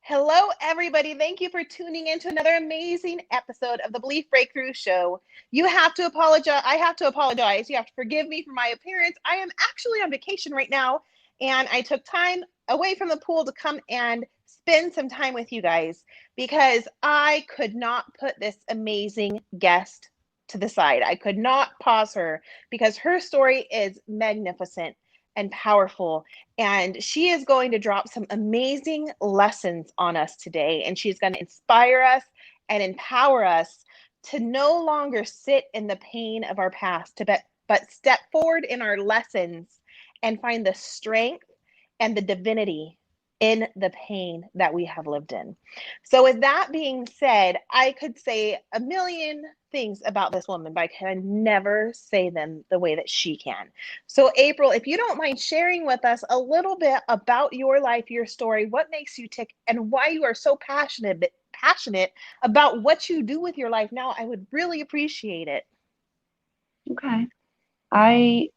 Hello, everybody. Thank you for tuning in to another amazing episode of the Belief Breakthrough Show. You have to apologize. I have to apologize. You have to forgive me for my appearance. I am actually on vacation right now, and I took time away from the pool to come and spend some time with you guys because I could not put this amazing guest to the side. I could not pause her because her story is magnificent and powerful. And she is going to drop some amazing lessons on us today. And she's going to inspire us and empower us to no longer sit in the pain of our past, but step forward in our lessons and find the strength and the divinity in the pain that we have lived in. So, with that being said, I could say a million things about this woman, but I can never say them the way that she can. So, April, if you don't mind sharing with us a little bit about your life, your story, what makes you tick, and why you are so passionate about what you do with your life now, I would really appreciate it. Okay. I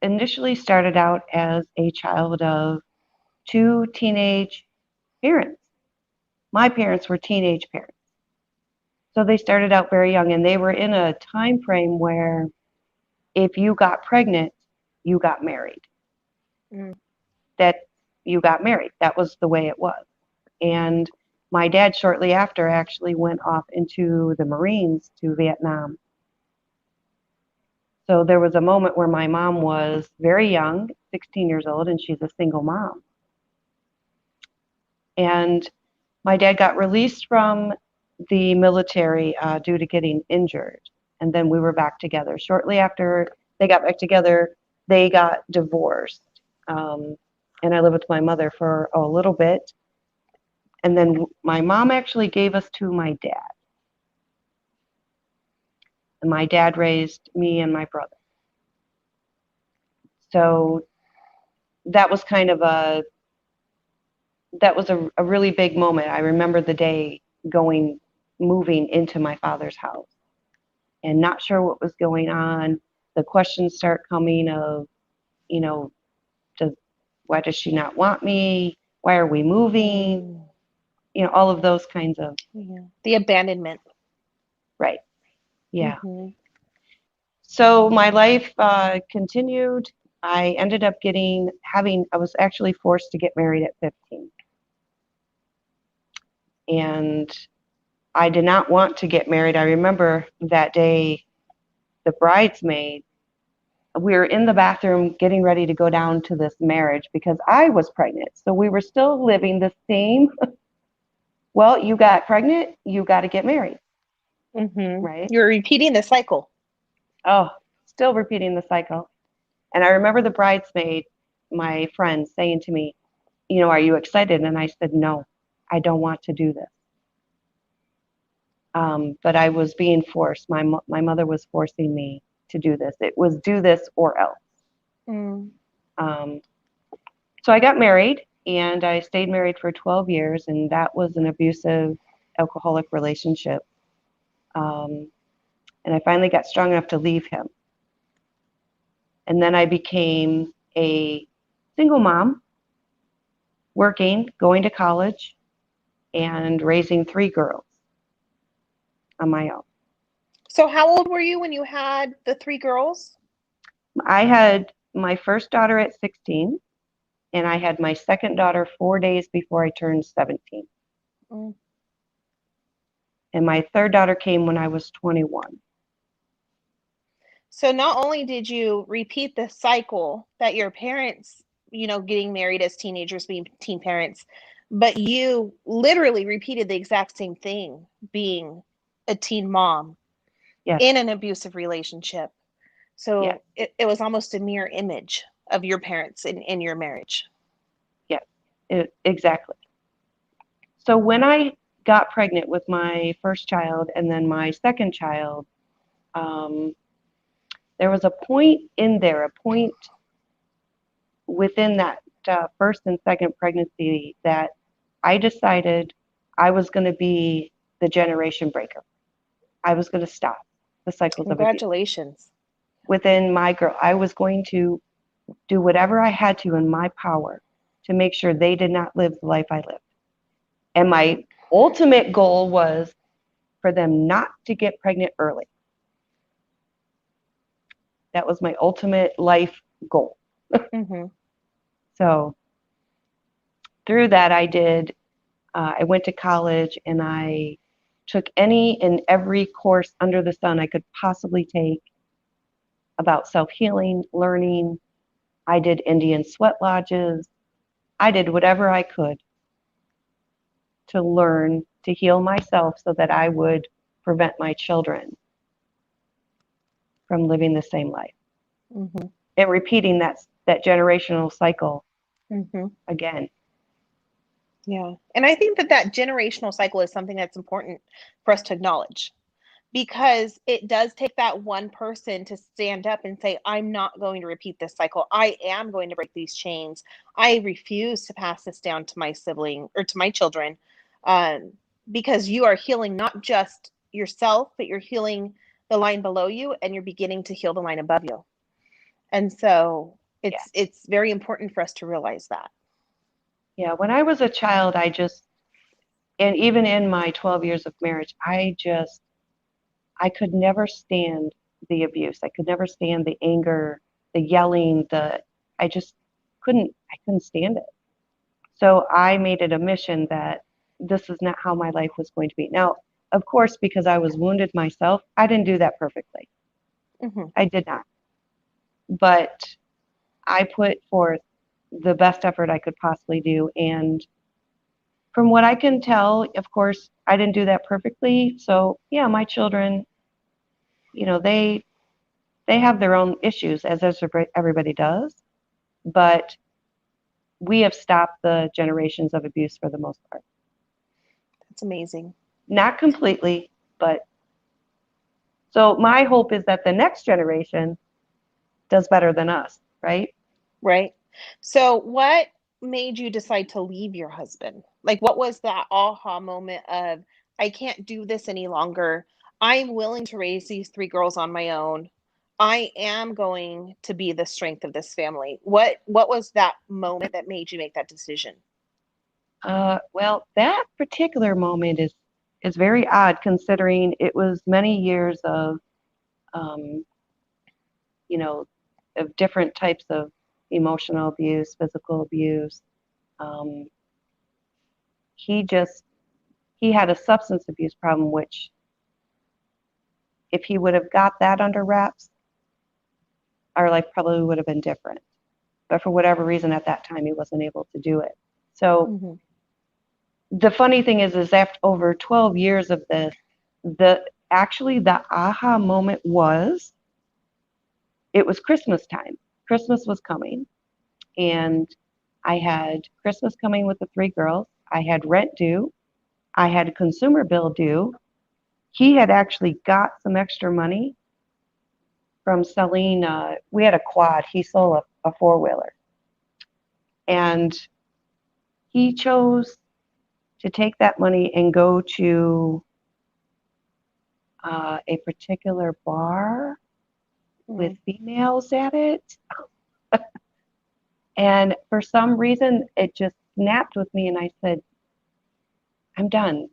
initially started out as a child of two teenage parents. My parents were teenage parents. So they started out very young, and they were in a time frame where if you got pregnant, you got married. Mm. That you got married. That was the way it was. And my dad shortly after actually went off into the Marines to Vietnam. So there was a moment where my mom was very young, 16 years old, and she's a single mom. And my dad got released from the military due to getting injured. And then we were back together. Shortly after they got back together, they got divorced. And I lived with my mother for a little bit. And then my mom actually gave us to my dad. And my dad raised me and my brother. So that was kind of a really big moment. I remember the day moving into my father's house and not sure what was going on. The questions start coming of, you know, why does she not want me? Why are we moving? All of those kinds of. Yeah. The abandonment. Right. Yeah. Mm-hmm. So my life continued. I ended up I was actually forced to get married at 15. And I did not want to get married. I remember that day, the bridesmaid, we were in the bathroom getting ready to go down to this marriage because I was pregnant. So we were still living the same, well, you got pregnant, you got to get married, Mm-hmm. right? You're repeating the cycle. Oh, still repeating the cycle. And I remember the bridesmaid, my friend, saying to me, are you excited? And I said, no, I don't want to do this. But I was being forced. My mother was forcing me to do this. It was do this or else. Mm. Um, so I got married, and I stayed married for 12 years, and that was an abusive, alcoholic relationship. And I finally got strong enough to leave him. And then I became a single mom, working, going to college, and raising 3 girls on my own. So, how old were you when you had the 3 girls? I had my first daughter at 16, and I had my second daughter 4 days before I turned 17. Mm. And my third daughter came when I was 21. So, not only did you repeat the cycle that your parents, getting married as teenagers, being teen parents, but you literally repeated the exact same thing, being a teen mom Yes, in an abusive relationship. yes, So, it was almost a mirror image of your parents in your marriage. yes, exactly. So when I got pregnant with my first child and then my second child, um, there was a point in there, a point within that first and second pregnancy that I decided I was going to be the generation breaker. I was going to stop the cycles of abuse. Congratulations. Within my girl, I was going to do whatever I had to in my power to make sure they did not live the life I lived. And my ultimate goal was for them not to get pregnant early. That was my ultimate life goal. Mm-hmm. So through that, I went to college and I took any and every course under the sun I could possibly take about self-healing, learning. I did Indian sweat lodges. I did whatever I could to learn to heal myself so that I would prevent my children from living the same life Mm-hmm. and repeating that generational cycle Mm-hmm. again. Yeah. And I think that generational cycle is something that's important for us to acknowledge, because it does take that one person to stand up and say, I'm not going to repeat this cycle. I am going to break these chains. I refuse to pass this down to my sibling or to my children, um, because you are healing not just yourself, but you're healing the line below you, and you're beginning to heal the line above you. And so Yeah. it's very important for us to realize that. Yeah. When I was a child, and even in my 12 years of marriage, I could never stand the abuse. I could never stand the anger, the yelling, I just I couldn't stand it. So I made it a mission that this is not how my life was going to be. Now, of course, because I was wounded myself, I didn't do that perfectly. Mm-hmm. I did not. But I put forth the best effort I could possibly do. And from what I can tell, of course, I didn't do that perfectly. So, yeah, my children, they have their own issues, as everybody does. But we have stopped the generations of abuse for the most part. That's amazing. Not completely, but so my hope is that the next generation does better than us, right? Right. So what made you decide to leave your husband? Like, what was that aha moment of, I can't do this any longer. I'm willing to raise these three girls on my own. I am going to be the strength of this family. What was that moment that made you make that decision? Well, that particular moment is very odd considering it was many years of um, you know of different types of emotional abuse, physical abuse. Um, he just he had a substance abuse problem, which if he would have got that under wraps, our life probably would have been different. But for whatever reason, at that time, he wasn't able to do it. So Mm-hmm. the funny thing is after over 12 years of this, the aha moment was it was Christmas time. Christmas was coming, and I had Christmas coming with the three girls. I had rent due. I had a consumer bill due. He had actually got some extra money from selling. We had a quad. He sold a four-wheeler, and he chose to take that money and go to a particular bar with females at it. And for some reason, it just snapped with me, and I said, I'm done.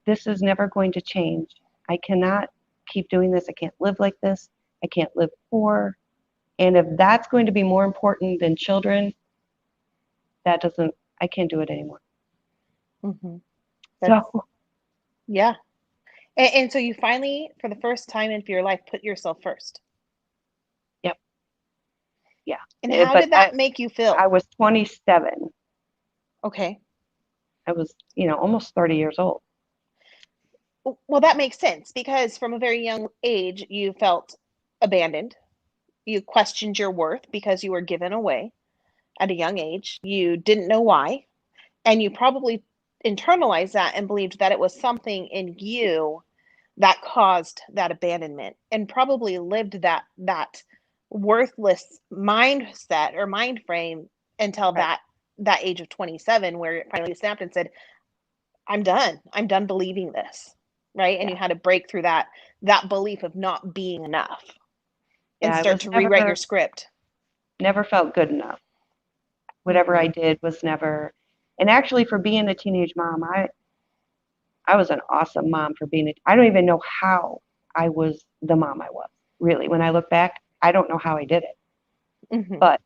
This is never going to change. I cannot keep doing this. I can't live like this. I can't live poor. And if that's going to be more important than children, I can't do it anymore. Mm-hmm. So, Yeah. And so you finally, for the first time in your life, put yourself first. yep, yeah. And how But did that make you I feel? was 27. Okay. I was, almost 30 years old. Well, that makes sense, because from a very young age, you felt abandoned. You questioned your worth because you were given away at a young age. You didn't know why. And you probably internalized that and believed that it was something in you that caused that abandonment, and probably lived that worthless mindset or mind frame until Right. that age of 27, where it finally snapped and said, I'm done believing this, right? And Yeah. you had to break through that belief of not being enough and Yeah. I start was to rewrite your never, script. never felt good enough. Whatever Mm-hmm. I did was never, and actually for being a teenage mom, I was an awesome mom for being I don't even know how I was the mom I was. Really, when I look back, I don't know how I did it. Hmm. But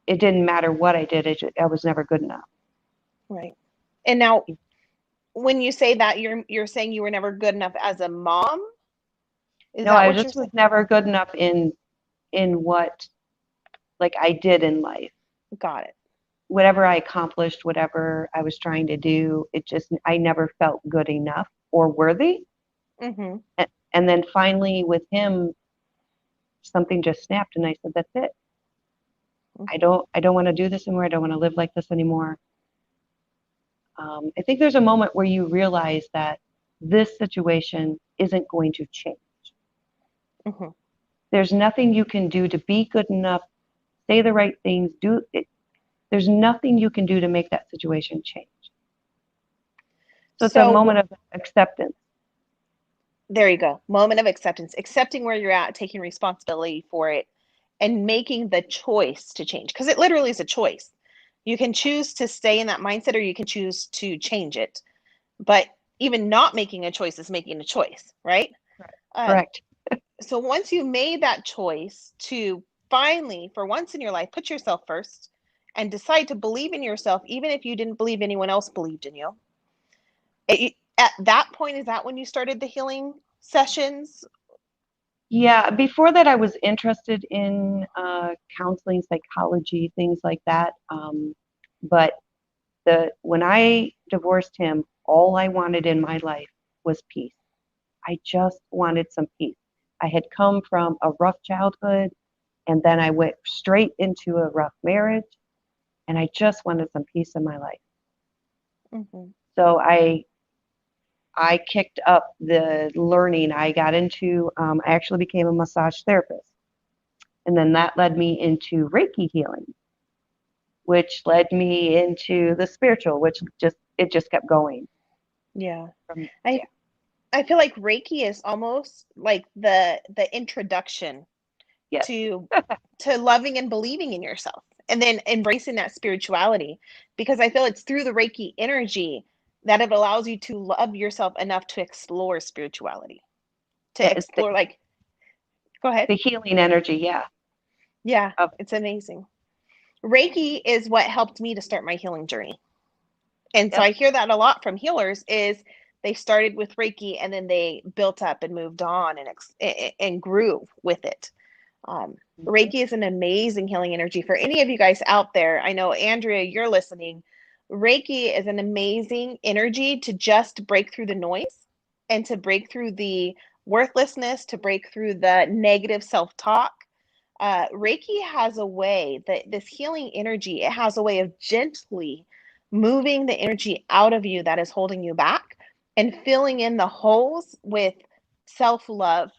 it didn't matter what I did. I was never good enough. Right. And now, when you say that, you're saying you were never good enough as a mom? Is No, that I what you're just was saying? never good enough in what like I did in life. Got it. Whatever I accomplished, whatever I was trying to do, I never felt good enough or worthy. Hmm. And then finally with him, something just snapped and I said, that's it. Hmm. I don't want to do this anymore. I don't want to live like this anymore. I think there's a moment where you realize that this situation isn't going to change. Hmm. There's nothing you can do to be good enough, say the right things, do it. There's nothing you can do to make that situation change. So it's a So moment of acceptance. there you go. Moment of acceptance, accepting where you're at, taking responsibility for it, and making the choice to change. Because it literally is a choice. You can choose to stay in that mindset or you can choose to change it. But even not making a choice is making a choice, right? Um, Correct. so once you made that choice to finally, for once in your life, put yourself first and decide to believe in yourself, even if you didn't believe anyone else believed in you. At that point, is that when you started the healing sessions? Yeah, before that, I was interested in counseling, psychology, things like that. But when I divorced him, all I wanted in my life was peace. I just wanted some peace. I had come from a rough childhood, and then I went straight into a rough marriage, and I just wanted some peace in my life. Hmm. So I kicked up the learning. I got into, I actually became a massage therapist. And then that led me into Reiki healing, which led me into the spiritual, it just kept going Yeah. from, I yeah, I feel like Reiki is almost like the introduction yes. to loving and believing in yourself and then embracing that spirituality, because I feel it's through the Reiki energy that it allows you to love yourself enough to explore spirituality, to It's explore, like, go ahead. the healing energy, yeah. Yeah, Of, it's amazing. Reiki is what helped me to start my healing journey. And so yep. I hear that a lot from healers is they started with Reiki and then they built up and moved on and grew with it. Um, Mhm. Reiki is an amazing healing energy for any of you guys out there. I know, Andrea, you're listening. Reiki is an amazing energy to just break through the noise and to break through the worthlessness, to break through the negative self talk. Reiki has a way that this healing energy, it has a way of gently moving the energy out of you that is holding you back and filling in the holes with self love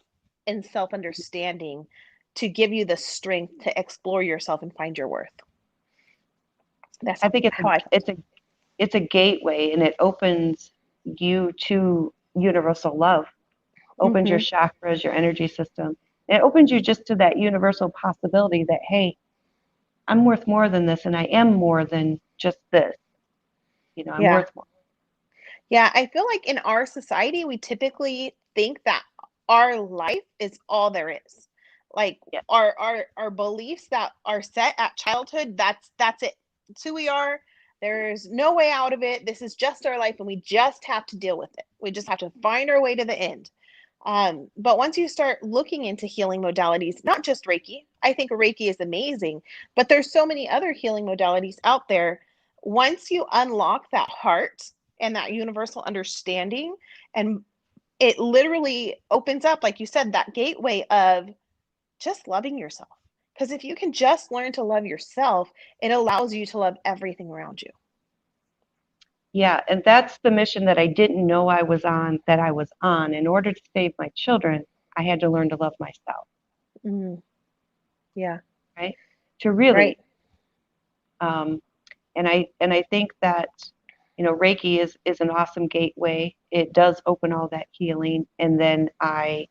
and self understanding to give you the strength to explore yourself and find your worth. That's I think how I feel. it's a gateway and it opens you to universal love, opens your Hmm. chakras, your energy system. And it opens you just to that universal possibility that, hey, I'm worth more than this and I am more than just this. I'm Yeah. worth more. Yeah. I feel like in our society, we typically think that our life is all there is. Like Yeah. our beliefs that are set at childhood, that's it. It's who we are. There's no way out of it. This is just our life and we just have to deal with it. We just have to find our way to the end. But once you start looking into healing modalities, not just Reiki, I think Reiki is amazing, but there's so many other healing modalities out there. Once you unlock that heart and that universal understanding, and it literally opens up, like you said, that gateway of just loving yourself. Because if you can just learn to love yourself, it allows you to love everything around you. Yeah, and that's the mission that I didn't know I was on, that I was on. In order to save my children, I had to learn to love myself, Mm, yeah, right? To right. really, um, and I think that, Reiki is an awesome gateway. It does open all that healing, and then I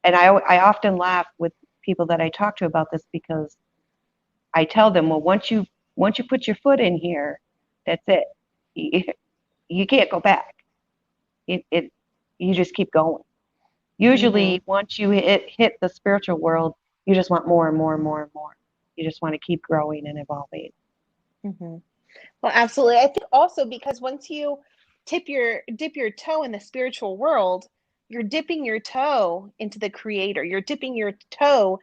often laugh with people that I talk to about this because I tell them, well, once you put your foot in here, that's it. you can't go back. It you just keep going. Mm-hmm. Usually, once you hit the spiritual world, you just want more and more and more and more. You just want to keep growing and evolving. Mm-hmm. Well, absolutely. I think also because once you dip your toe in the spiritual world, you're dipping your toe into the creator. You're dipping your toe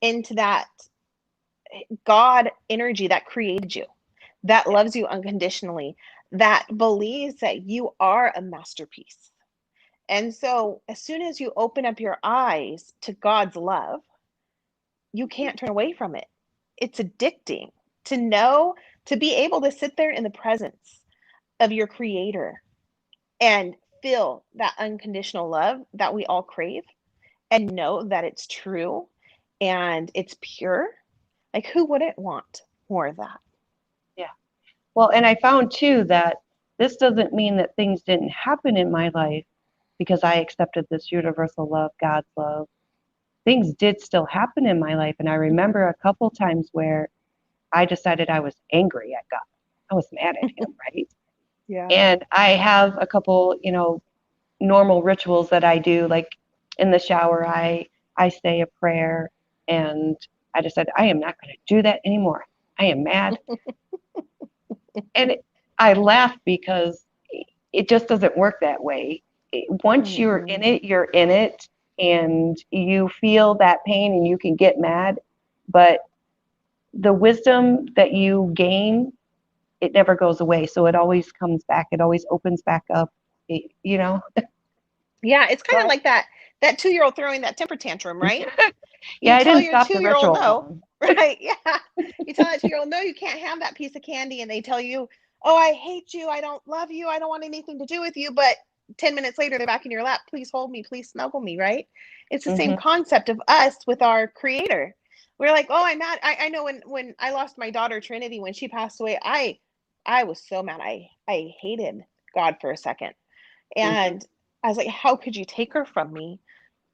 into that God energy that created you, that Yeah. loves you unconditionally, that believes that you are a masterpiece. And so, as soon as you open up your eyes to God's love, you can't turn away from it. It's addicting to know, to be able to sit there in the presence of your creator and feel that unconditional love that we all crave and know that it's true and it's pure. Like, who wouldn't want more of that? Yeah. Well, and I found too that this doesn't mean that things didn't happen in my life because I accepted this universal love, God's love. Things did still happen in my life. And I remember a couple times where I decided I was angry at God. I was mad at him, right? Yeah. And I have a couple, normal rituals that I do, like in the shower, I say a prayer, and I just said, I am not going to do that anymore. I am mad. And I laugh because it just doesn't work that way. Once you're Mm-mm. in it, you're in it, and you feel that pain and you can get mad, but the wisdom that you gain, it never goes away. So it always comes back. It always opens back up, you know? Yeah, it's So kind of like that 2-year-old throwing that temper tantrum, right? yeah, You I tell didn't your stop the 2-year-old ritual no, long. right? Yeah. You tell that 2-year-old no, you can't have that piece of candy, and they tell you, "Oh, I hate you. I don't love you. I don't want anything to do with you." But 10 minutes later, they're back in your lap. Please hold me. Please snuggle me, right? It's the same Hmm. concept of us with our creator. We're like, "Oh, I'm mad." I know when I lost my daughter Trinity when she passed away, I was so mad. I hated God for a second. Hmm. And I was like, how could you take her from me?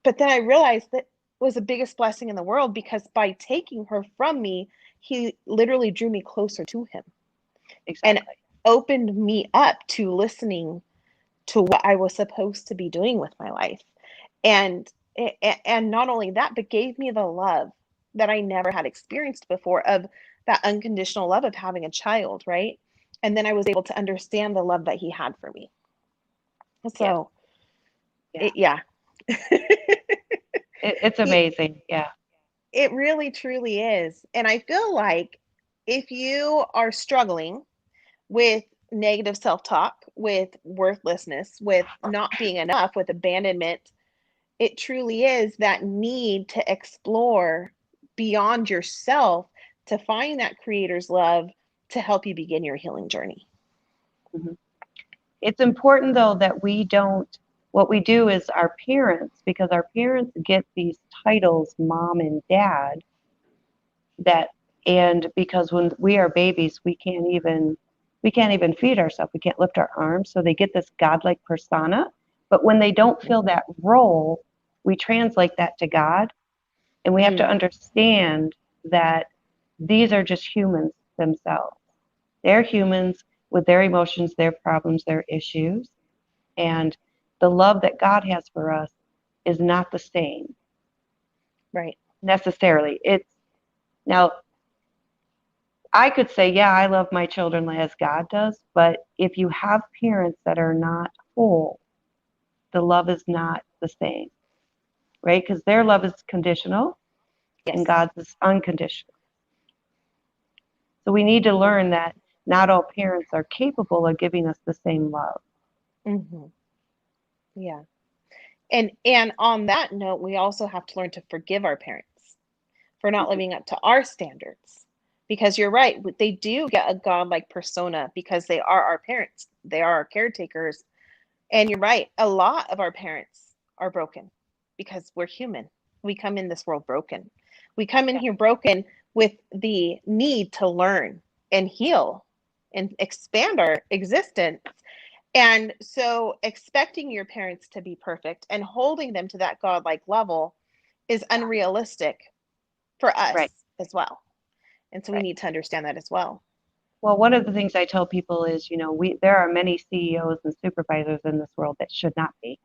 But then I realized that was the biggest blessing in the world because by taking her from me, he literally drew me closer to him and Exactly. opened me up to listening to what I was supposed to be doing with my life. And and not only that, but gave me the love that I never had experienced before of that unconditional love of having a child, right? And then I was able to understand the love that he had for me. Yeah. So, Yeah. yeah. It's He amazing. Yeah. It really truly is. And I feel like if you are struggling with negative self talk, with worthlessness, with not being enough, with abandonment, it truly is that need to explore beyond yourself to find that creator's love to help you begin your healing journey. Hmm. It's important though that we don't, what we do is our parents, because our parents get these titles, mom and dad, that, and because when we are babies, we can't even feed ourselves. We can't lift our arms. So they get this godlike persona. But when they don't fill that role, we translate that to God. And we have to Mm, understand that these are just humans themselves. They're humans with their emotions, their problems, their issues. And the love that God has for us is not the same right. necessarily. It's now, I could say, yeah, I love my children as God does, but if you have parents that are not whole, the love is not the same, right? Because their love is conditional and Yes. God's is unconditional. So we need to learn that not all parents are capable of giving us the same love. Hmm. Yeah. And on that note, we also have to learn to forgive our parents for not Mhm. living up to our standards. Because you're right, they do get a godlike persona because they are our parents, they are our caretakers. And you're right, a lot of our parents are broken because we're human. We come in this world broken. We come in Yeah, here broken with the need to learn and heal and expand our existence. And so expecting your parents to be perfect and holding them to that godlike level is yeah, unrealistic for us right, as well. And so we right. need to understand that as well. Well, one of the things I tell people is, there are many CEOs and supervisors in this world that should not be,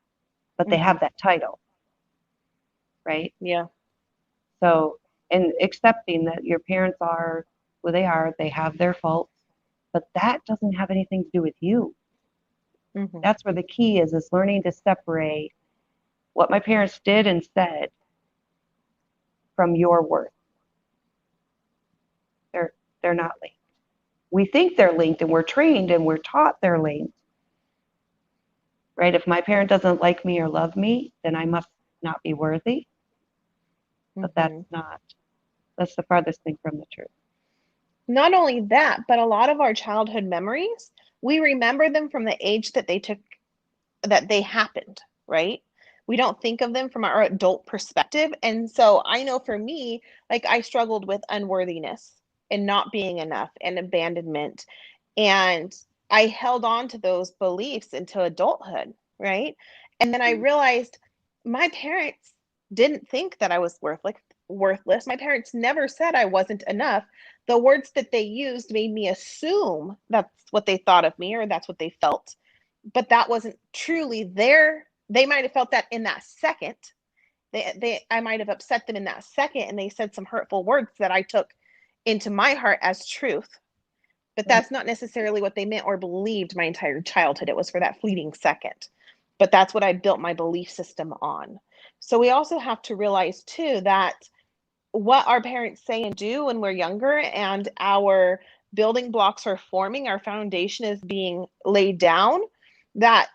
but they Mm-hmm. have that title, right? Yeah. So, and accepting that your parents are who they have their faults, but that doesn't have anything to do with you. Mm-hmm. That's where the key is learning to separate what my parents did and said from your worth. They're they're not linked. We think they're linked and we're trained and we're taught they're linked, right? If my parent doesn't like me or love me, then I must not be worthy. But Mm-hmm. that's the farthest thing from the truth. Not only that, but a lot of our childhood memories, we remember them from the age that they happened, right? We don't think of them from our adult perspective. And so I know for me, like I struggled with unworthiness and not being enough and abandonment. And I held on to those beliefs into adulthood, right? And then I realized my parents didn't think that I was worthless. My parents never said I wasn't enough. The words that they used made me assume that's what they thought of me or that's what they felt, but that wasn't truly there. They might have felt that in that second. I might have upset them in that second, and they said some hurtful words that I took into my heart as truth. But Right. that's not necessarily what they meant or believed my entire childhood. It was for that fleeting second. But that's what I built my belief system on. So we also have to realize too that what our parents say and do when we're younger and our building blocks are forming, our foundation is being laid down, that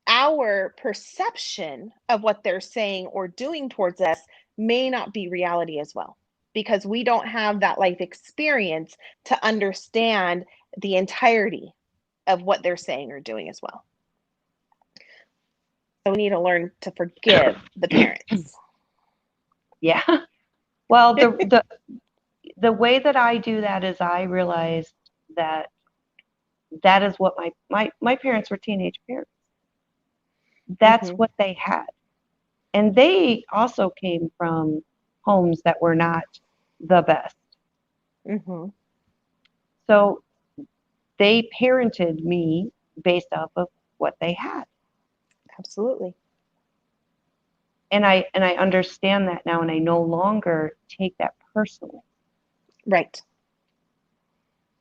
our perception of what they're saying or doing towards us may not be reality as well, because we don't have that life experience to understand the entirety of what they're saying or doing as well. So we need to learn to forgive the parents. Yeah. Well, the way that I do that is I realize that that is what my parents were teenage parents. That's Mm-hmm. what they had. And they also came from homes that were not the best. Mm-hmm. So they parented me based off of what they had. Absolutely. And I understand that now, and I no longer take that personally. Right.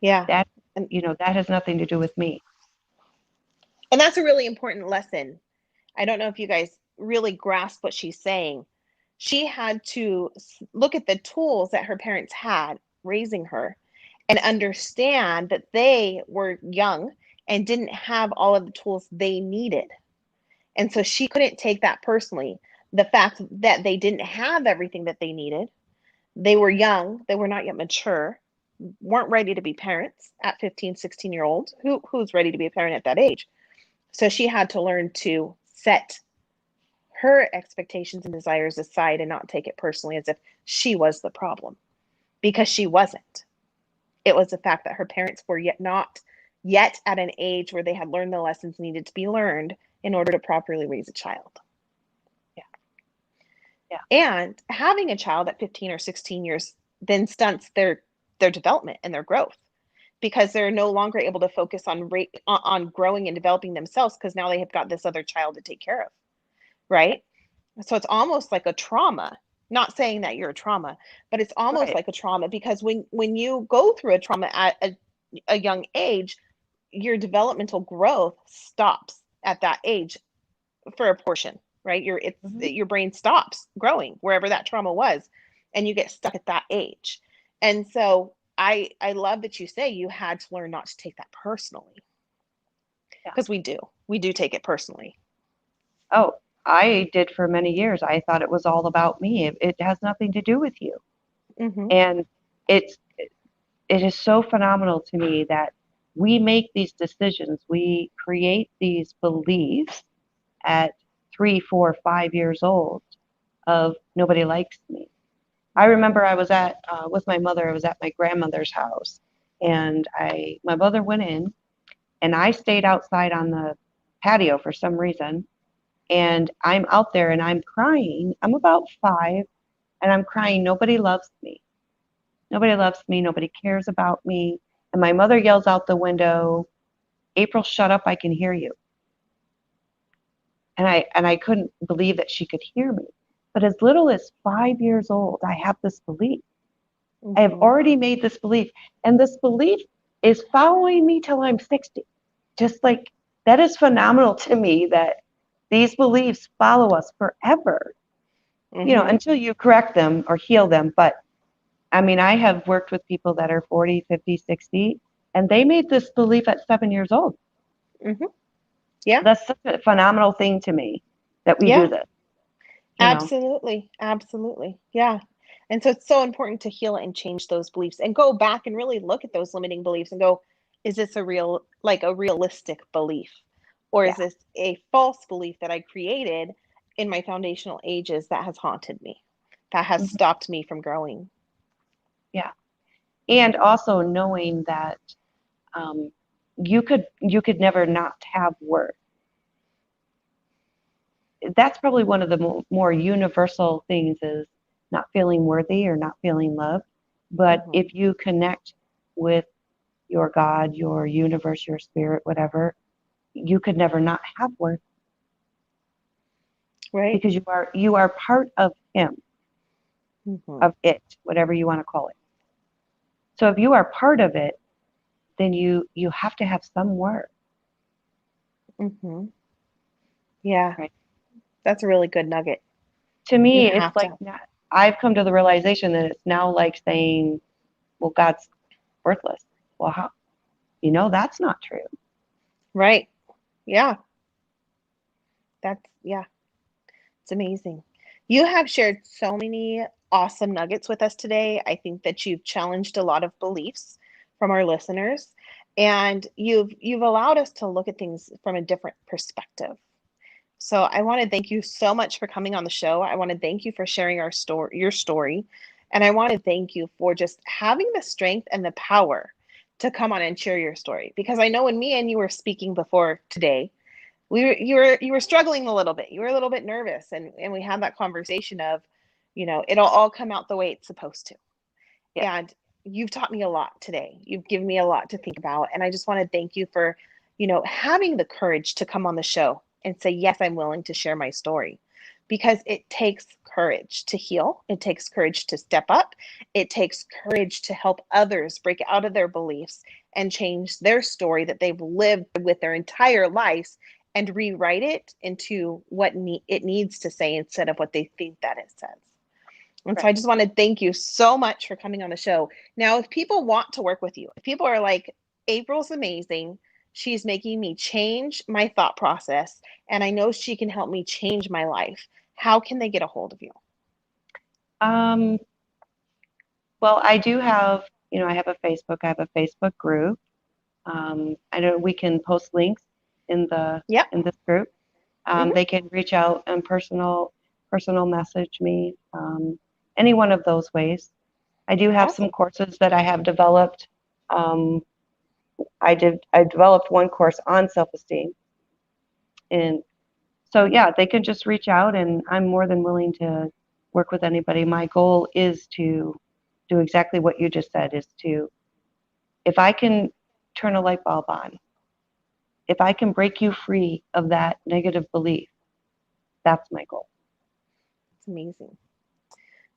Yeah. That And that has nothing to do with me. and that's a really important lesson. I don't know if you guys really grasp what she's saying. She had to look at the tools that her parents had raising her and understand that they were young and didn't have all of the tools they needed. And so she couldn't take that personally. The fact that they didn't have everything that they needed, they were young, they were not yet mature, weren't ready to be parents at 15, 16-year olds. Who's ready to be a parent at that age? So she had to learn to set her expectations and desires aside and not take it personally as if she was the problem, because she wasn't. It was the fact that her parents were not yet at an age where they had learned the lessons needed to be learned in order to properly raise a child. Yeah. Yeah. And having a child at 15 or 16 years then stunts their development and their growth, because they're no longer able to focus on growing and developing themselves, because now they have got this other child to take care of, right? So it's almost like a trauma. Not saying that you're a trauma, but it's almost Right. like a trauma, because when you go through a trauma at a young age, your developmental growth stops at that age for a portion, right? Mm-hmm. Your brain stops growing wherever that trauma was, and you get stuck at that age. And so I love that you say you had to learn not to take that personally, Yeah. because we do take it personally. Oh, I did for many years. I thought it was all about me. It has nothing to do with you. Mm-hmm. And it's it is so phenomenal to me that we make these decisions. We create these beliefs at 3, 4, 5 years old of nobody likes me. I remember I was at with my mother. I was at my grandmother's house, and my mother went in, and I stayed outside on the patio for some reason, and I'm out there and I'm crying. I'm about 5, and I'm crying. Nobody loves me. Nobody loves me. Nobody cares about me. And my mother yells out the window, "April, shut up, I can hear you." And I couldn't believe that she could hear me. But as little as 5 years old, I have this belief. I have already made this belief, and this belief is following me till I'm 60. Just like, that is phenomenal to me, that these beliefs follow us forever, until you correct them or heal them. But I mean, I have worked with people that are 40, 50, 60, and they made this belief at 7 years old. Yeah. That's such a phenomenal thing to me that we do this. Absolutely. Absolutely. Yeah. And so it's so important to heal and change those beliefs and go back and really look at those limiting beliefs and go, is this a realistic belief? Or is Yeah. this a false belief that I created in my foundational ages that has haunted me, that has stopped me from growing? Yeah. And also knowing that you could never not have worth. That's probably one of the more universal things, is not feeling worthy or not feeling loved. But if you connect with your God, your universe, your spirit, whatever, you could never not have worth, Right. because you are part of him, of it, whatever you want to call it. So if you are part of it, then you have to have some worth. Yeah. Right. That's a really good nugget. To You me, it's have like, to. I've come to the realization that it's now like saying, well, God's worthless. Well, how? That's not true. Right. Yeah. Yeah. It's amazing. You have shared so many awesome nuggets with us today. I think that you've challenged a lot of beliefs from our listeners, and you've allowed us to look at things from a different perspective. So I want to thank you so much for coming on the show. I want to thank you for sharing your story, and I want to thank you for just having the strength and the power to come on and share your story, because I know when me and you were speaking before today, you were struggling a little bit. You were a little bit nervous, and we had that conversation of, it'll all come out the way it's supposed to. Yeah. And you've taught me a lot today. You've given me a lot to think about, and I just want to thank you for, having the courage to come on the show and say, yes, I'm willing to share my story, because it takes courage to heal. It takes courage to step up. It takes courage to help others break out of their beliefs and change their story that they've lived with their entire lives, and rewrite it into what it needs to say instead of what they think that it says. And so I just want to thank you so much for coming on the show. Now, if people want to work with you, if people are like, April's amazing, she's making me change my thought process, and I know she can help me change my life, how can they get a hold of you? Well, I do have, I have a Facebook. I have a Facebook group. I know we can post links in this group. They can reach out and personal message me, any one of those ways. I do have some courses that I have developed. I developed one course on self-esteem, and so yeah, they can just reach out, and I'm more than willing to work with anybody. My goal is to do exactly what you just said, is to, if I can turn a light bulb on, if I can break you free of that negative belief, that's my goal. It's amazing.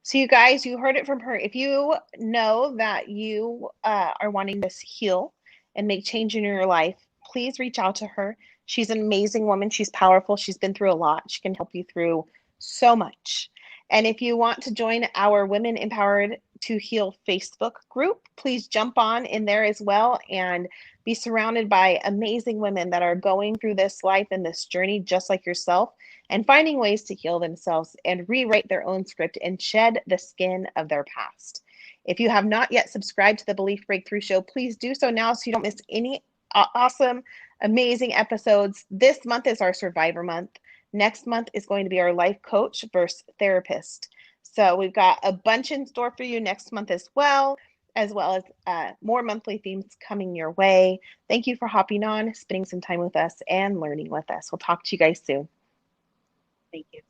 So you guys, you heard it from her. If you know that you are wanting to heal and make change in your life, please reach out to her. She's an amazing woman. She's powerful. She's been through a lot. She can help you through so much. And if you want to join our Women Empowered to Heal Facebook group, please jump on in there as well and be surrounded by amazing women that are going through this life and this journey just like yourself, and finding ways to heal themselves and rewrite their own script and shed the skin of their past. If you have not yet subscribed to the Belief Breakthrough Show, please do so now so you don't miss any awesome, amazing episodes. This month is our Survivor Month. Next month is going to be our life coach versus therapist. So we've got a bunch in store for you next month as well as more monthly themes coming your way. Thank you for hopping on, spending some time with us, and learning with us. We'll talk to you guys soon. Thank you.